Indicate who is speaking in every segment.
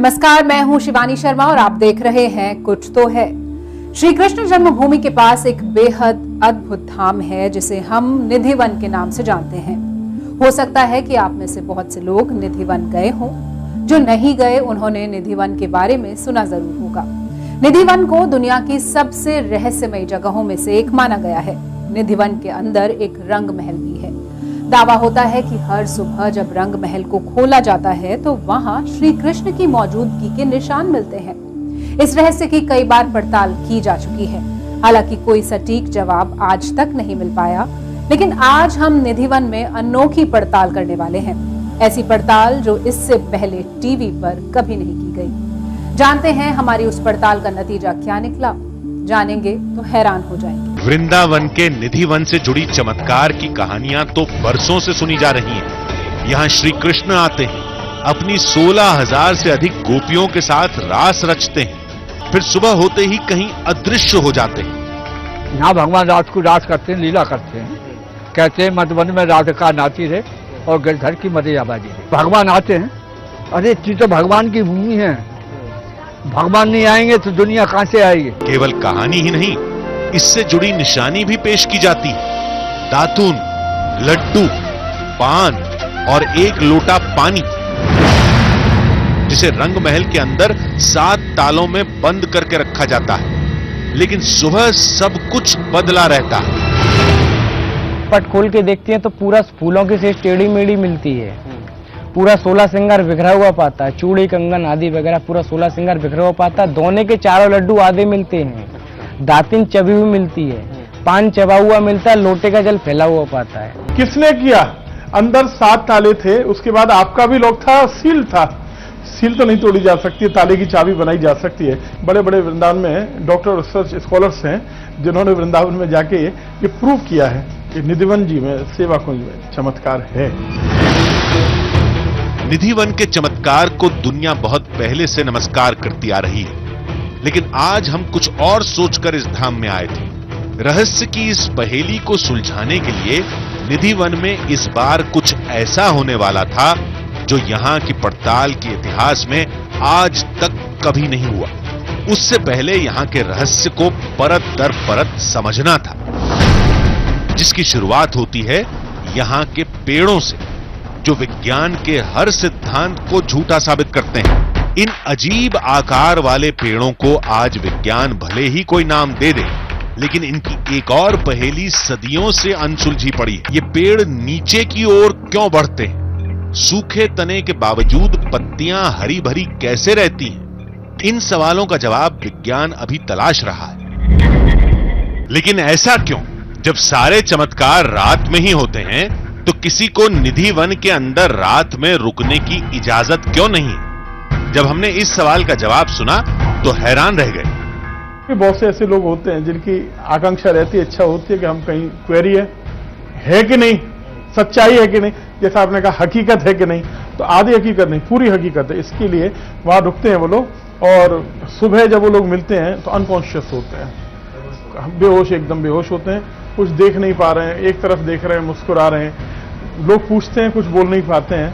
Speaker 1: नमस्कार, मैं हूं शिवानी शर्मा और आप देख रहे हैं कुछ तो है। श्री कृष्ण जन्मभूमि के पास एक बेहद अद्भुत धाम है जिसे हम निधिवन के नाम से जानते हैं। हो सकता है कि आप में से बहुत से लोग निधिवन गए हों। जो नहीं गए उन्होंने निधिवन के बारे में सुना जरूर होगा। निधिवन को दुनिया की सबसे रहस्यमयी जगहों में से एक माना गया है। निधिवन के अंदर एक रंग महल भी है। दावा होता है कि हर सुबह जब रंग महल को खोला जाता है तो वहां श्री कृष्ण की मौजूदगी के निशान मिलते हैं। इस रहस्य की कई बार पड़ताल की जा चुकी है, हालांकि कोई सटीक जवाब आज तक नहीं मिल पाया। लेकिन आज हम निधिवन में अनोखी पड़ताल करने वाले हैं, ऐसी पड़ताल जो इससे पहले टीवी पर कभी नहीं की गई। जानते हैं हमारी उस पड़ताल का नतीजा क्या निकला। जानेंगे तो हैरान हो जाएंगे।
Speaker 2: वृंदावन के निधिवन से जुड़ी चमत्कार की कहानियां तो बरसों से सुनी जा रही हैं। यहाँ श्री कृष्ण आते हैं, अपनी 16,000 से अधिक गोपियों के साथ रास रचते हैं, फिर सुबह होते ही कहीं अदृश्य हो जाते हैं।
Speaker 3: यहाँ भगवान रात को रास करते हैं, लीला करते हैं। कहते हैं मधुबन में राधिका नाची रहे और गिरधर की मदिरा बाजी रहे। भगवान आते हैं। अरे ये तो भगवान की भूमि है, भगवान नहीं आएंगे तो दुनिया कहां से आएगी। केवल
Speaker 2: कहानी ही नहीं, इससे जुड़ी निशानी भी पेश की जाती है। दातून, लड्डू, पान और एक लोटा पानी, जिसे रंग महल के अंदर 7 तालों में बंद करके रखा जाता है। लेकिन सुबह सब कुछ बदला रहता है।
Speaker 4: पट खोल के देखते हैं तो पूरा फूलों की से टेढ़ी मेढ़ी मिलती है। पूरा 16 श्रृंगार बिखरा हुआ पाता है, चूड़ी कंगन आदि वगैरह पूरा 16 श्रृंगार बिखरा हुआ पाता है। दोने के चारों लड्डू आधे मिलते हैं, दातिन चबी हुई मिलती है, पान चबा हुआ मिलता है, लोटे का जल फैला हुआ पाता है।
Speaker 5: किसने किया? अंदर 7 ताले थे, उसके बाद आपका भी लॉक था, सील था। सील तो नहीं तोड़ी जा सकती, ताले की चाबी बनाई जा सकती है। बड़े बड़े वृंदावन में डॉक्टर रिसर्च स्कॉलर्स हैं जिन्होंने वृंदावन में जाके ये प्रूव किया है कि निधिवन जी में, सेवा कुंज में चमत्कार है।
Speaker 2: निधिवन के चमत्कार को दुनिया बहुत पहले से नमस्कार करती आ रही है, लेकिन आज हम कुछ और सोचकर इस धाम में आए थे। रहस्य की इस पहेली को सुलझाने के लिए निधिवन में इस बार कुछ ऐसा होने वाला था जो यहां की पड़ताल के इतिहास में आज तक कभी नहीं हुआ। उससे पहले यहां के रहस्य को परत दर परत समझना था, जिसकी शुरुआत होती है यहां के पेड़ों से, जो विज्ञान के हर सिद्धांत को झूठा साबित करते हैं। इन अजीब आकार वाले पेड़ों को आज विज्ञान भले ही कोई नाम दे दे, लेकिन इनकी एक और पहेली सदियों से अनसुलझी पड़ी है। ये पेड़ नीचे की ओर क्यों बढ़ते हैं? सूखे तने के बावजूद पत्तियां हरी भरी कैसे रहती हैं? इन सवालों का जवाब विज्ञान अभी तलाश रहा है। लेकिन ऐसा क्यों? जब सारे चमत्कार रात में ही होते हैं तो किसी को निधिवन के अंदर रात में रुकने की इजाजत क्यों नहीं? जब हमने इस सवाल का जवाब सुना तो हैरान रह गए।
Speaker 5: बहुत से ऐसे लोग होते हैं जिनकी आकांक्षा रहती है, इच्छा होती है कि हम कहीं क्वेरी है कि नहीं, सच्चाई है कि नहीं, जैसा आपने कहा हकीकत है कि नहीं, तो आधी हकीकत नहीं पूरी हकीकत है। इसके लिए वहां रुकते हैं वो लोग, और सुबह जब वो लोग मिलते हैं तो अनकॉन्शियस होते हैं, बेहोश, एकदम बेहोश होते हैं, कुछ देख नहीं पा रहे हैं, एक तरफ देख रहे हैं, मुस्कुरा रहे हैं। लोग पूछते हैं, कुछ बोल नहीं पाते हैं,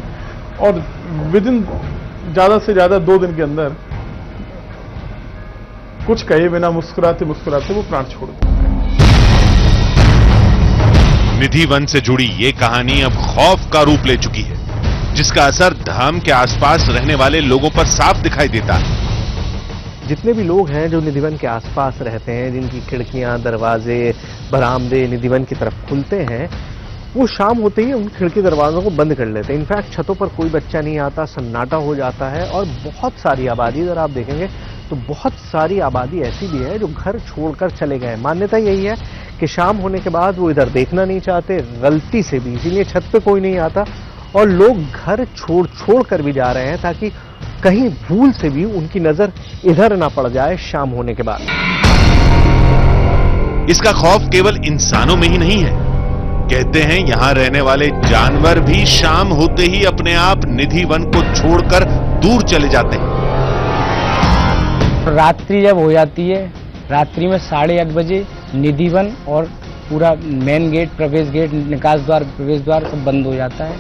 Speaker 5: और विदिन ज्यादा से ज्यादा 2 दिन के अंदर कुछ कहे बिना मुस्कुराते मुस्कुराते वो प्राण छोड़ देते हैं।
Speaker 2: निधिवन से जुड़ी ये कहानी अब खौफ का रूप ले चुकी है, जिसका असर धाम के आसपास रहने वाले लोगों पर साफ दिखाई देता है।
Speaker 6: जितने भी लोग हैं जो निधिवन के आसपास रहते हैं, जिनकी खिड़कियां, दरवाजे, बरामदे निधिवन की तरफ खुलते हैं, वो शाम होते ही उन खिड़की दरवाजों को बंद कर लेते हैं। इनफैक्ट छतों पर कोई बच्चा नहीं आता, सन्नाटा हो जाता है। और बहुत सारी आबादी, अगर आप देखेंगे तो बहुत सारी आबादी ऐसी भी है जो घर छोड़कर चले गए। मान्यता यही है कि शाम होने के बाद वो इधर देखना नहीं चाहते, गलती से भी, इसीलिए छत पे कोई नहीं आता, और लोग घर छोड़ कर भी जा रहे हैं ताकि कहीं भूल से भी उनकी नजर इधर ना पड़ जाए शाम होने के बाद।
Speaker 2: इसका खौफ केवल इंसानों में ही नहीं है। कहते हैं यहां रहने वाले जानवर भी शाम होते ही अपने आप निधिवन को छोड़कर दूर चले जाते हैं।
Speaker 4: रात्रि जब हो जाती है, रात्रि में 8:30 बजे निधिवन और पूरा मेन गेट, प्रवेश गेट, निकास द्वार, प्रवेश द्वार सब बंद हो जाता है।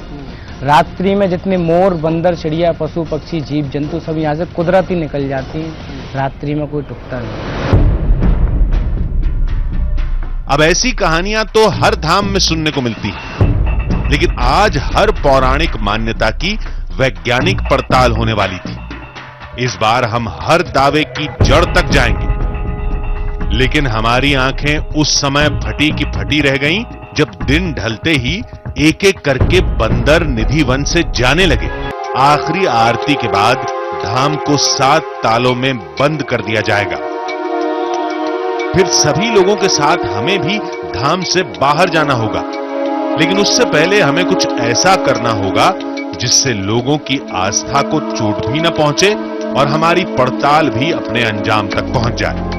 Speaker 4: रात्रि में जितने मोर, बंदर, चिड़िया, पशु, पक्षी, जीव जंतु सब यहाँ से कुदरती निकल जाती हैं। रात्रि में कोई टुकता नहीं।
Speaker 2: अब ऐसी कहानियां तो हर धाम में सुनने को मिलती हैं, लेकिन आज हर पौराणिक मान्यता की वैज्ञानिक पड़ताल होने वाली थी। इस बार हम हर दावे की जड़ तक जाएंगे, लेकिन हमारी आंखें उस समय फटी की फटी रह गईं जब दिन ढलते ही एक एक करके बंदर निधि वन से जाने लगे। आखिरी आरती के बाद धाम को 7 तालों में बंद कर दिया जाएगा। फिर सभी लोगों के साथ हमें भी धाम से बाहर जाना होगा, लेकिन उससे पहले हमें कुछ ऐसा करना होगा जिससे लोगों की आस्था को चोट भी न पहुंचे और हमारी पड़ताल भी अपने अंजाम तक पहुंच जाए।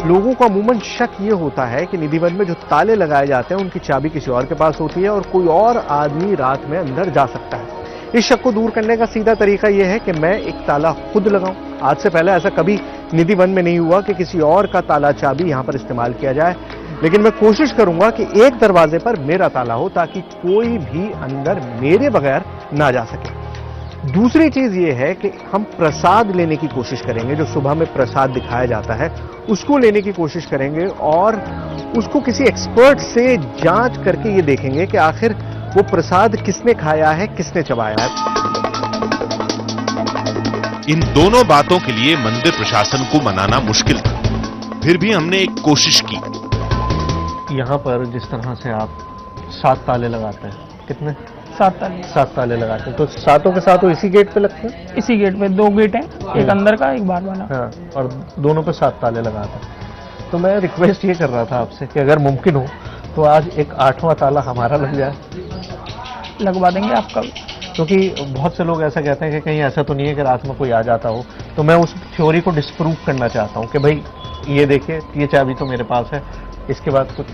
Speaker 6: लोगों को अमूमन शक ये होता है कि निधि वन में जो ताले लगाए जाते हैं उनकी चाबी किसी और के पास होती है और कोई और आदमी रात में अंदर जा सकता है। इस शक को दूर करने का सीधा तरीका यह है कि मैं एक ताला खुद लगाऊं। आज से पहले ऐसा कभी निधि वन में नहीं हुआ कि किसी और का ताला चाबी यहां पर इस्तेमाल किया जाए, लेकिन मैं कोशिश करूंगा कि एक दरवाजे पर मेरा ताला हो ताकि कोई भी अंदर मेरे बगैर ना जा सके। दूसरी चीज ये है कि हम प्रसाद लेने की कोशिश करेंगे। जो सुबह में प्रसाद दिखाया जाता है उसको लेने की कोशिश करेंगे और उसको किसी एक्सपर्ट से जांच करके ये देखेंगे कि आखिर वो प्रसाद किसने खाया है, किसने चबाया है।
Speaker 2: इन दोनों बातों के लिए मंदिर प्रशासन को मनाना मुश्किल था, फिर भी हमने एक कोशिश की।
Speaker 6: यहाँ पर जिस तरह से आप 7 ताले लगाते हैं, कितने? 7 ताले लगाते हैं, तो सातों के सातों इसी गेट पे लगते हैं?
Speaker 4: इसी गेट पे 2 गेट हैं, एक अंदर का, एक बाहर वाला।
Speaker 6: हाँ, और दोनों पे 7 ताले लगाते हैं। तो मैं रिक्वेस्ट ये कर रहा था आपसे कि अगर मुमकिन हो तो आज एक 8वां ताला हमारा लग जाए।
Speaker 4: लगवा देंगे आपका,
Speaker 6: क्योंकि बहुत से लोग ऐसा कहते हैं कि कहीं ऐसा तो नहीं है कि रात में कोई आ जाता हो। तो मैं उस थ्योरी को डिस्प्रूव करना चाहता हूँ कि भाई ये देखिए, ये चाबी तो मेरे पास है, इसके बाद कुछ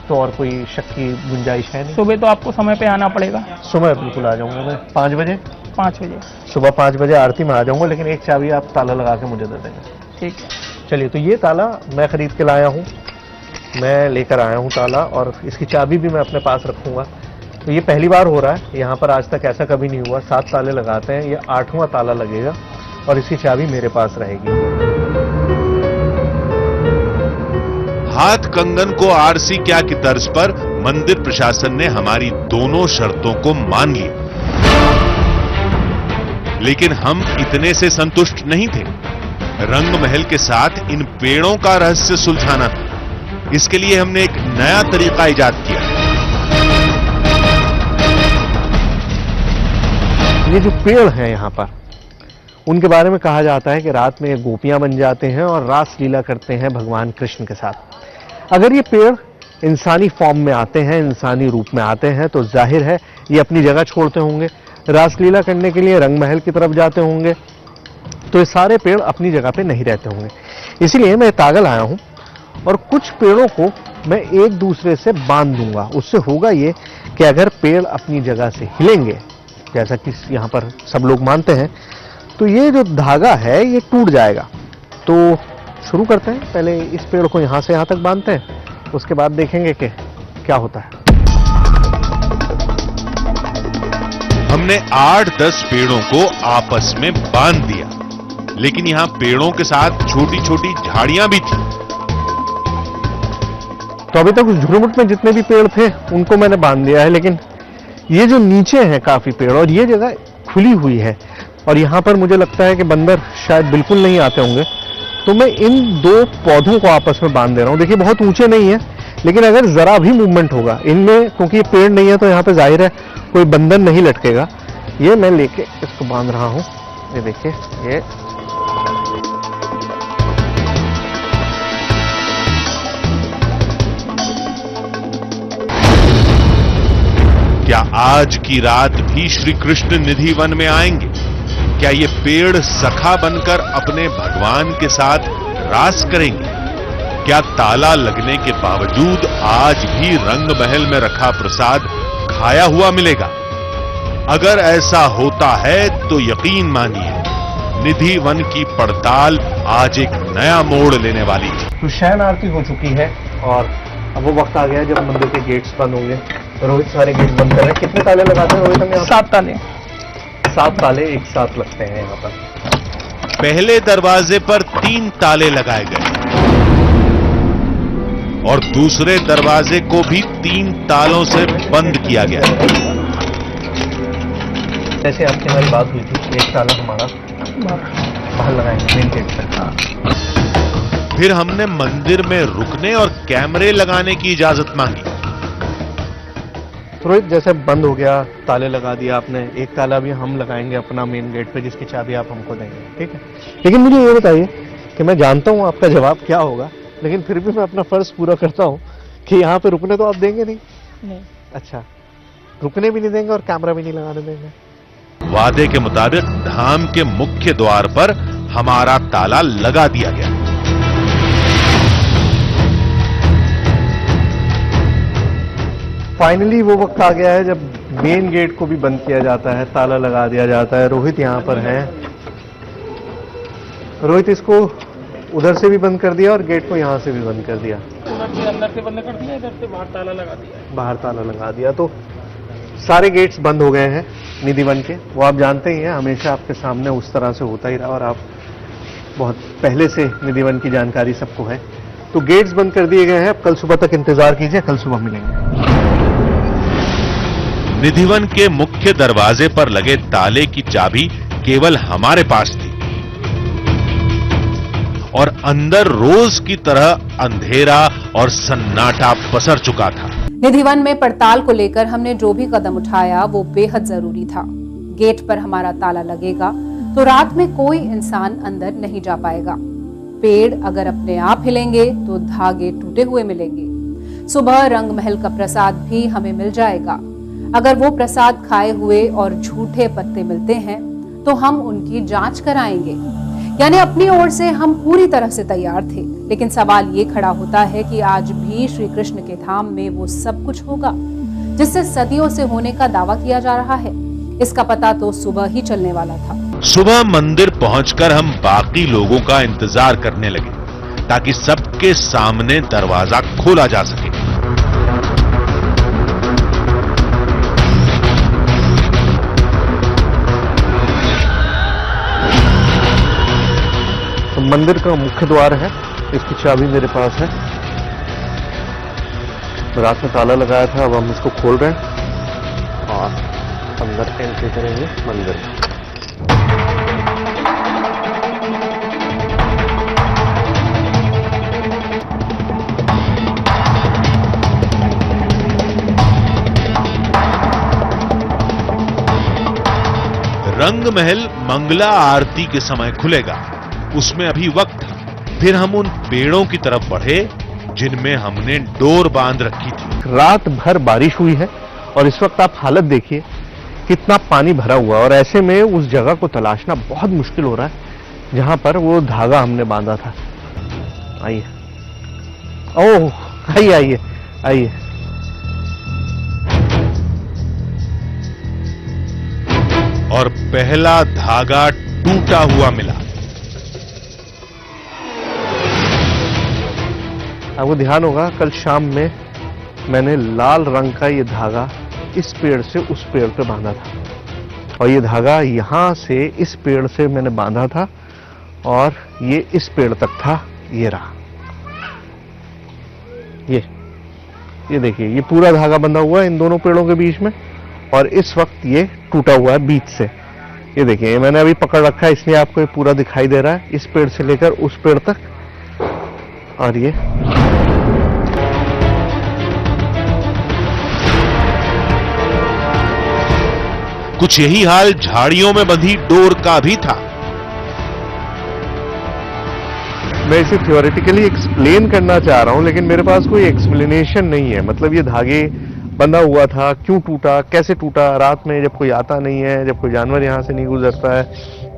Speaker 6: तो और कोई शक की गुंजाइश है नहीं।
Speaker 4: सुबह तो आपको समय पे आना पड़ेगा।
Speaker 6: सुबह बिल्कुल आ जाऊंगा मैं 5 बजे।
Speaker 4: 5 बजे
Speaker 6: सुबह 5 बजे आरती में आ जाऊंगा, लेकिन एक चाबी आप ताला लगा के मुझे दे देंगे।
Speaker 4: ठीक है।
Speaker 6: चलिए, तो ये ताला मैं खरीद के लाया हूँ, मैं लेकर आया हूँ ताला, और इसकी चाबी भी मैं अपने पास रखूंगा। तो ये पहली बार हो रहा है, यहाँ पर आज तक ऐसा कभी नहीं हुआ। 7 ताले लगाते हैं, ये 8वां ताला लगेगा और इसकी चाबी मेरे पास रहेगी।
Speaker 2: हाथ कंगन को आरसी क्या की तर्ज पर मंदिर प्रशासन ने हमारी दोनों शर्तों को मान लिया, लेकिन हम इतने से संतुष्ट नहीं थे। रंग महल के साथ इन पेड़ों का रहस्य सुलझाना था। इसके लिए हमने एक नया तरीका इजाद किया।
Speaker 6: ये जो पेड़ हैं यहाँ पर, उनके बारे में कहा जाता है कि रात में गोपियां बन जाते हैं और रास लीला करते हैं भगवान कृष्ण के साथ। अगर ये पेड़ इंसानी फॉर्म में आते हैं, इंसानी रूप में आते हैं, तो जाहिर है ये अपनी जगह छोड़ते होंगे, रासलीला करने के लिए रंग महल की तरफ जाते होंगे। तो ये सारे पेड़ अपनी जगह पे नहीं रहते होंगे। इसलिए मैं तागा लाया हूं और कुछ पेड़ों को मैं एक दूसरे से बांध दूंगा। उससे होगा ये कि अगर पेड़ अपनी जगह से हिलेंगे, जैसा कि यहाँ पर सब लोग मानते हैं, तो ये जो धागा है ये टूट जाएगा। तो शुरू करते हैं। पहले इस पेड़ को यहां से यहां तक बांधते हैं, उसके बाद देखेंगे कि क्या होता है।
Speaker 2: हमने 8-10 पेड़ों को आपस में बांध दिया, लेकिन यहां पेड़ों के साथ छोटी छोटी झाड़ियां भी थी।
Speaker 6: तो अभी तक उस झुरमुट में जितने भी पेड़ थे उनको मैंने बांध दिया है, लेकिन ये जो नीचे हैं काफी पेड़, और ये जगह खुली हुई है और यहां पर मुझे लगता है कि बंदर शायद बिल्कुल नहीं आते होंगे। तो मैं इन 2 पौधों को आपस में बांध दे रहा हूं। देखिए, बहुत ऊंचे नहीं है, लेकिन अगर जरा भी मूवमेंट होगा इनमें, क्योंकि ये पेड़ नहीं है तो यहाँ पे जाहिर है कोई बंधन नहीं लटकेगा। ये मैं लेके इसको बांध रहा हूं। ये देखिए, ये
Speaker 2: क्या आज की रात भी श्री कृष्ण निधि वन में आएंगे? क्या ये पेड़ सखा बनकर अपने भगवान के साथ रास करेंगे? क्या ताला लगने के बावजूद आज भी रंग महल में रखा प्रसाद खाया हुआ मिलेगा? अगर ऐसा होता है तो यकीन मानिए, निधि वन की पड़ताल आज एक नया मोड़ लेने वाली थी।
Speaker 6: तो शयन आरती हो चुकी है और अब वो वक्त आ गया है जब मंदिर के गेट्स बंद होंगे। रोहित सारे गेट बंद कर रहे हैं। कितने ताले लगाते हैं रोहित? हम
Speaker 4: 7 ताले।
Speaker 6: 7 ताले एक साथ लगते हैं यहाँ पर।
Speaker 2: पहले दरवाजे पर 3 ताले लगाए गए और दूसरे दरवाजे को भी 3 तालों से बंद किया गया।
Speaker 6: जैसे आपकी हमारी बात हुई थी, एक ताला हमारा बाहर लगाएंगे मेन गेट पर।
Speaker 2: फिर हमने मंदिर में रुकने और कैमरे लगाने की इजाजत मांगी।
Speaker 6: रोहित जैसे बंद हो गया, ताले लगा दिया आपने, एक ताला भी हम लगाएंगे अपना मेन गेट पे, जिसकी चाबी आप हमको देंगे, ठीक है? लेकिन मुझे ये बताइए कि मैं जानता हूँ आपका जवाब क्या होगा, लेकिन फिर भी मैं अपना फर्ज पूरा करता हूँ कि यहाँ पे रुकने तो आप देंगे नहीं?
Speaker 4: नहीं।
Speaker 6: अच्छा, रुकने भी नहीं देंगे और कैमरा भी नहीं लगाने देंगे?
Speaker 2: वादे के मुताबिक धाम के मुख्य द्वार पर हमारा ताला लगा दिया गया।
Speaker 6: फाइनली वो वक्त आ गया है जब मेन गेट को भी बंद किया जाता है, ताला लगा दिया जाता है। रोहित यहाँ पर है। रोहित इसको उधर से भी बंद कर दिया और गेट को यहाँ से भी बंद कर दिया।
Speaker 4: उधर से अंदर से बंद कर दिया, इधर से बाहर ताला लगा दिया।
Speaker 6: बाहर ताला लगा दिया। तो सारे गेट्स बंद हो गए हैं निधिवन के। वो आप जानते ही हैं, हमेशा आपके सामने उस तरह से होता ही रहा और आप बहुत पहले से निधिवन की जानकारी सबको है। तो गेट्स बंद कर दिए गए हैं। अब कल सुबह तक इंतजार कीजिए, कल सुबह मिलेंगे।
Speaker 2: निधिवन के मुख्य दरवाजे पर लगे ताले की चाबी केवल हमारे पास थी और अंदर रोज की तरह अंधेरा और सन्नाटा पसर चुका था।
Speaker 1: निधिवन में पड़ताल को लेकर हमने जो भी कदम उठाया वो बेहद जरूरी था। गेट पर हमारा ताला लगेगा तो रात में कोई इंसान अंदर नहीं जा पाएगा। पेड़ अगर अपने आप हिलेंगे तो धागे टूटे हुए मिलेंगे। सुबह रंग महल का प्रसाद भी हमें मिल जाएगा। अगर वो प्रसाद खाए हुए और झूठे पत्ते मिलते हैं तो हम उनकी जांच कराएंगे। यानी अपनी ओर से हम पूरी तरह से तैयार थे। लेकिन सवाल ये खड़ा होता है कि आज भी श्री कृष्ण के धाम में वो सब कुछ होगा जिससे सदियों से होने का दावा किया जा रहा है। इसका पता तो सुबह ही चलने वाला था।
Speaker 2: सुबह मंदिर पहुंचकर हम बाकी लोगों का इंतजार करने लगे ताकि सबके सामने दरवाजा खोला जा सके।
Speaker 6: तो मंदिर का मुख्य द्वार है, इसकी चाबी मेरे पास है। रात में ताला लगाया था, अब हम इसको खोल रहे हैं और अंदर एंट्री करेंगे मंदिर में।
Speaker 2: रंग महल मंगला आरती के समय खुलेगा, उसमें अभी वक्त था। फिर हम उन पेड़ों की तरफ बढ़े जिनमें हमने डोर बांध रखी थी।
Speaker 6: रात भर बारिश हुई है और इस वक्त आप हालत देखिए कितना पानी भरा हुआ है और ऐसे में उस जगह को तलाशना बहुत मुश्किल हो रहा है जहां पर वो धागा हमने बांधा था। आइए, ओह आइए आइए आइए।
Speaker 2: और पहला धागा टूटा हुआ मिला।
Speaker 6: आपको ध्यान होगा कल शाम में मैंने लाल रंग का ये धागा इस पेड़ से उस पेड़ पे बांधा था और ये धागा यहां से इस पेड़ से मैंने बांधा था और ये इस पेड़ तक था। ये रहा, ये देखिए, ये पूरा धागा बंधा हुआ है इन दोनों पेड़ों के बीच में और इस वक्त ये टूटा हुआ है बीच से। ये देखिए, मैंने अभी पकड़ रखा है इसलिए आपको ये पूरा दिखाई दे रहा है, इस पेड़ से लेकर उस पेड़ तक। और ये
Speaker 2: कुछ यही हाल झाड़ियों में बंधी डोर का भी था।
Speaker 6: मैं इसे थियोरेटिकली एक्सप्लेन करना चाह रहा हूं लेकिन मेरे पास कोई एक्सप्लेनेशन नहीं है। मतलब ये धागे बंधा हुआ था, क्यों टूटा, कैसे टूटा, रात में जब कोई आता नहीं है, जब कोई जानवर यहां से नहीं गुजरता है,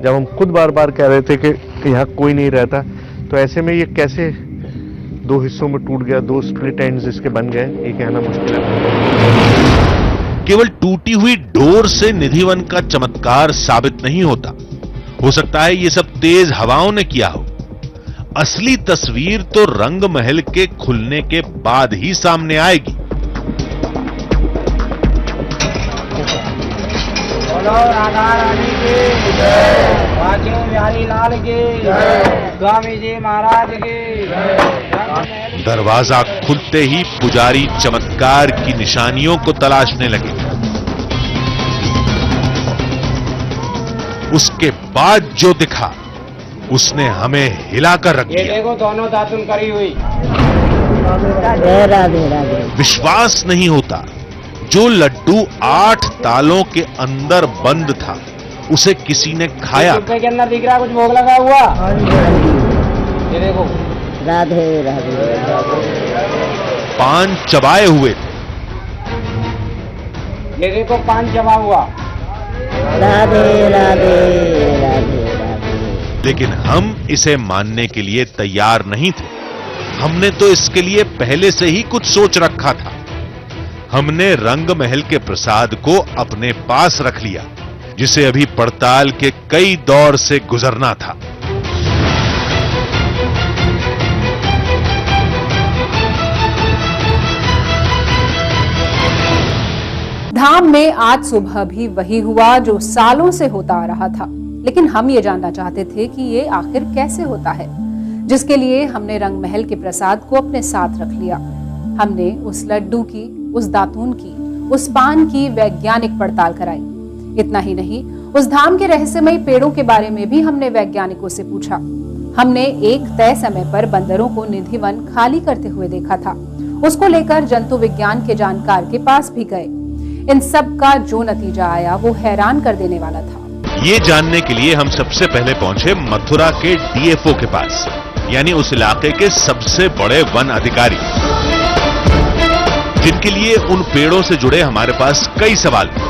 Speaker 6: जब हम खुद बार बार कह रहे थे कि यहां कोई नहीं रहता, तो ऐसे में ये कैसे दो हिस्सों में टूट गया, दो स्प्लिट एंड्स इसके बन गए, ये कहना मुश्किल है।
Speaker 2: केवल टूटी हुई डोर से निधिवन का चमत्कार साबित नहीं होता। हो सकता है ये सब तेज हवाओं ने किया हो। असली तस्वीर तो रंग महल के खुलने के बाद ही सामने आएगी।
Speaker 4: बोलो राधा रानी की जय, बांके बिहारी लाल की जय, स्वामी जी महाराज की जय।
Speaker 2: दरवाजा खुलते ही पुजारी चमत्कार की निशानियों को तलाशने लगे। उसके बाद जो दिखा उसने हमें हिलाकर रख
Speaker 4: ये
Speaker 2: दिया।
Speaker 4: देखो दोनों दातुन करी हुई।
Speaker 2: विश्वास नहीं होता, जो लड्डू 8 तालों के अंदर बंद था उसे किसी ने खाया।
Speaker 4: डिब्बे के अंदर दिख रहा कुछ भोग लगा हुआ। ये देखो
Speaker 7: राधे राधे
Speaker 2: पान चबाए हुए थे।
Speaker 4: ये देखो पान चबा हुआ।
Speaker 7: राधे राधे राधे राधे।
Speaker 2: लेकिन हम इसे मानने के लिए तैयार नहीं थे। हमने तो इसके लिए पहले से ही कुछ सोच रखा था। हमने रंग महल के प्रसाद को अपने पास रख लिया, जिसे अभी पड़ताल के कई दौर से गुजरना था।
Speaker 1: धाम में आज सुबह भी वही हुआ जो सालों से होता आ रहा था, लेकिन हम ये जानना चाहते थे कि ये आखिर कैसे होता है, जिसके लिए हमने रंग महल के प्रसाद को अपने साथ रख लिया। हमने उस लड्डू की, उस दातून की, उस पान की वैज्ञानिक पड़ताल कराई। इतना ही नहीं, उस धाम के रहस्यमयी पेड़ों के बारे में भी हमने वैज्ञानिकों से पूछा। हमने एक तय समय पर बंदरों को निधि वन खाली करते हुए देखा था। उसको लेकर जंतु विज्ञान के जानकार के पास भी गए। इन सब का जो नतीजा आया वो हैरान कर देने वाला था।
Speaker 2: ये जानने के लिए हम सबसे पहले पहुंचे मथुरा के डीएफओ के पास, यानी उस इलाके के सबसे बड़े वन अधिकारी, जिनके लिए उन पेड़ों से जुड़े हमारे पास कई सवाल थे।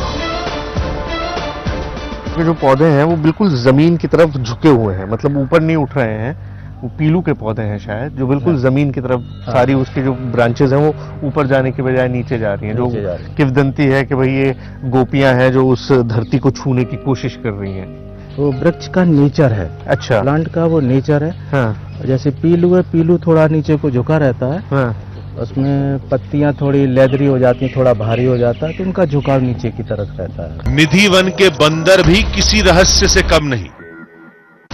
Speaker 6: ये जो पौधे हैं वो बिल्कुल जमीन की तरफ झुके हुए हैं, मतलब ऊपर नहीं उठ रहे हैं। वो पीलू के पौधे हैं शायद, जो बिल्कुल जमीन की तरफ सारी उसकी जो ब्रांचेस हैं वो ऊपर जाने के बजाय नीचे जा रही हैं, जो किंवदंती है कि भाई ये गोपियां हैं जो उस धरती को छूने की कोशिश कर रही हैं।
Speaker 8: वो वृक्ष का नेचर है।
Speaker 6: अच्छा,
Speaker 8: प्लांट का वो नेचर है।
Speaker 6: हाँ,
Speaker 8: जैसे पीलू है, पीलू थोड़ा नीचे को झुका रहता है।
Speaker 6: हाँ,
Speaker 8: उसमें पत्तियां थोड़ी लेदरी हो जाती हैं, थोड़ा भारी हो जाता है, तो उनका झुकाव नीचे की तरफ रहता है।
Speaker 2: निधि वन के बंदर भी किसी रहस्य से कम नहीं,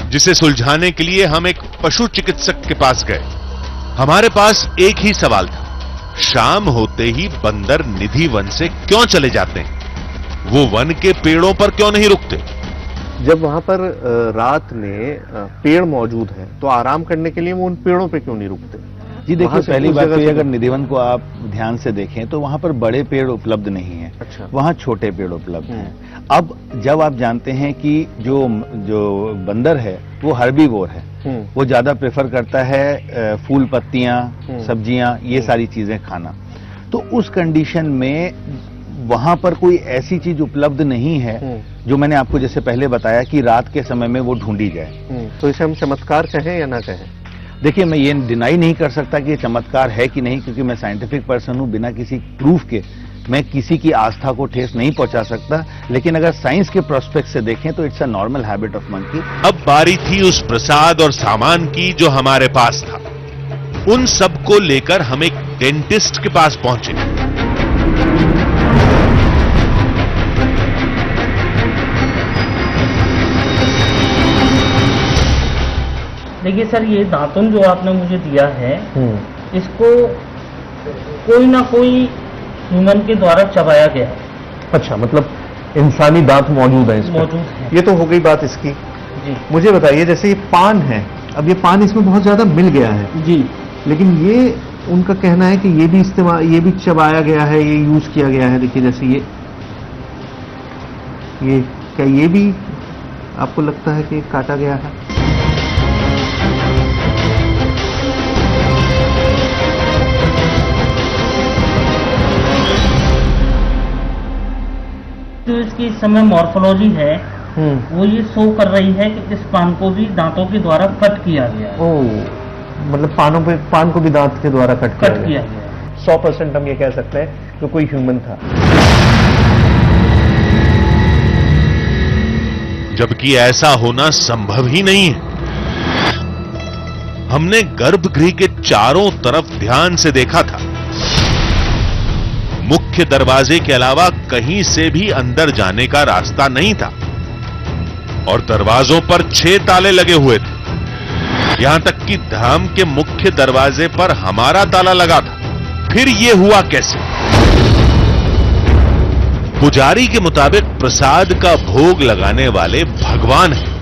Speaker 2: जिसे सुलझाने के लिए हम एक पशु चिकित्सक के पास गए। हमारे पास एक ही सवाल था, शाम होते ही बंदर निधि वन से क्यों चले जाते हैं? वो वन के पेड़ों पर क्यों नहीं रुकते?
Speaker 6: जब वहां पर रात में पेड़ मौजूद हैं तो आराम करने के लिए वो उन पेड़ों पे क्यों नहीं रुकते?
Speaker 9: जी देखिए,
Speaker 6: वहाँ से
Speaker 9: पहली
Speaker 6: उस
Speaker 9: बात
Speaker 6: जगह
Speaker 9: तो ये,
Speaker 6: से-
Speaker 9: अगर निधिवन को आप ध्यान से देखें तो वहां पर बड़े पेड़ उपलब्ध नहीं है।
Speaker 6: अच्छा।
Speaker 9: वहां छोटे पेड़ उपलब्ध हैं। अब जब आप जानते हैं कि जो बंदर है वो हर्बीवोर है, वो ज्यादा प्रेफर करता है फूल पत्तियां, सब्जियां, ये सारी चीजें खाना, तो उस कंडीशन में वहां पर कोई ऐसी चीज उपलब्ध नहीं है जो मैंने आपको जैसे पहले बताया कि रात के समय में वो ढूंढी जाए।
Speaker 6: तो इसे हम चमत्कार कहें या ना कहें?
Speaker 9: देखिए, मैं ये डिनाई नहीं कर सकता कि ये चमत्कार है कि नहीं, क्योंकि मैं साइंटिफिक पर्सन हूं। बिना किसी प्रूफ के मैं किसी की आस्था को ठेस नहीं पहुंचा सकता, लेकिन अगर साइंस के प्रोस्पेक्ट से देखें तो it's a normal habit of monkey.
Speaker 2: अब बारी थी उस प्रसाद और सामान की जो हमारे पास था। उन सब को लेकर हम एक डेंटिस्ट के पास पहुंचे।
Speaker 10: देखिए सर, ये दातुन जो आपने मुझे दिया है, इसको कोई ना कोई ह्यूमन के द्वारा चबाया गया है।
Speaker 6: अच्छा, मतलब इंसानी दांत मौजूद है इसमें?
Speaker 10: मौजूद है।
Speaker 6: ये तो हो गई बात इसकी।
Speaker 10: जी
Speaker 6: मुझे बताइए, जैसे ये पान है, अब ये पान इसमें बहुत ज्यादा मिल गया है,
Speaker 10: जी।
Speaker 6: लेकिन ये उनका कहना है कि ये भी इस्तेमाल, ये भी चबाया गया है, ये यूज किया गया है। देखिए जैसे ये क्या ये भी आपको लगता है कि काटा गया है?
Speaker 10: जो इसकी इस समय मॉर्फोलॉजी है वो ये शो कर रही है कि इस पान को भी दांतों के द्वारा कट किया गया है।
Speaker 6: ओह, मतलब पान को भी दांत के द्वारा कट
Speaker 10: किया गया है।
Speaker 6: 100% हम ये कह सकते हैं कि कोई ह्यूमन था।
Speaker 2: जबकि ऐसा होना संभव ही नहीं है। हमने गर्भगृह के चारों तरफ ध्यान से देखा था। मुख्य दरवाजे के अलावा कहीं से भी अंदर जाने का रास्ता नहीं था और दरवाजों पर 6 ताले लगे हुए थे। यहां तक कि धाम के मुख्य दरवाजे पर हमारा ताला लगा था। फिर यह हुआ कैसे? पुजारी के मुताबिक प्रसाद का भोग लगाने वाले भगवान हैं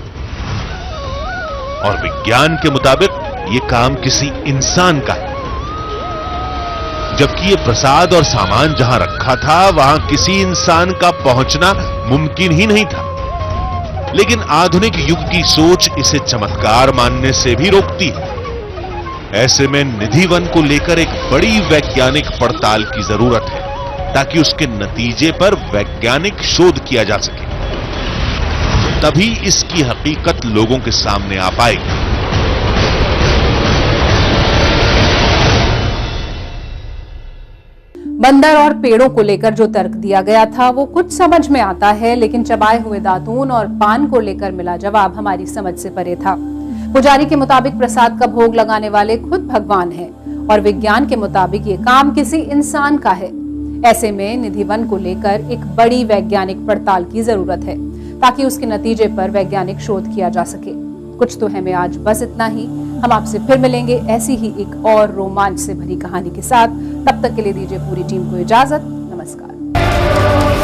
Speaker 2: और विज्ञान के मुताबिक यह काम किसी इंसान का है। जबकि यह प्रसाद और सामान जहां रखा था वहां किसी इंसान का पहुंचना मुमकिन ही नहीं था। लेकिन आधुनिक युग की सोच इसे चमत्कार मानने से भी रोकती है। ऐसे में निधि वन को लेकर एक बड़ी वैज्ञानिक पड़ताल की जरूरत है ताकि उसके नतीजे पर वैज्ञानिक शोध किया जा सके। तभी इसकी हकीकत लोगों के सामने आ पाएगी।
Speaker 1: बंदर और पेड़ों को लेकर जो तर्क दिया गया था वो कुछ समझ में आता है, लेकिन चबाए हुए दातून और पान को लेकर मिला जवाब हमारी समझ से परे था। पुजारी के मुताबिक प्रसाद का भोग लगाने वाले खुद भगवान हैं और विज्ञान के मुताबिक ये काम किसी इंसान का है। ऐसे में निधि वन को लेकर एक बड़ी वैज्ञानिक पड़ताल की जरूरत है ताकि उसके नतीजे पर वैज्ञानिक शोध किया जा सके। कुछ तो है में आज बस इतना ही। हम आपसे फिर मिलेंगे ऐसी ही एक और रोमांच से भरी कहानी के साथ। तब तक के लिए दीजिए पूरी टीम को इजाजत। नमस्कार।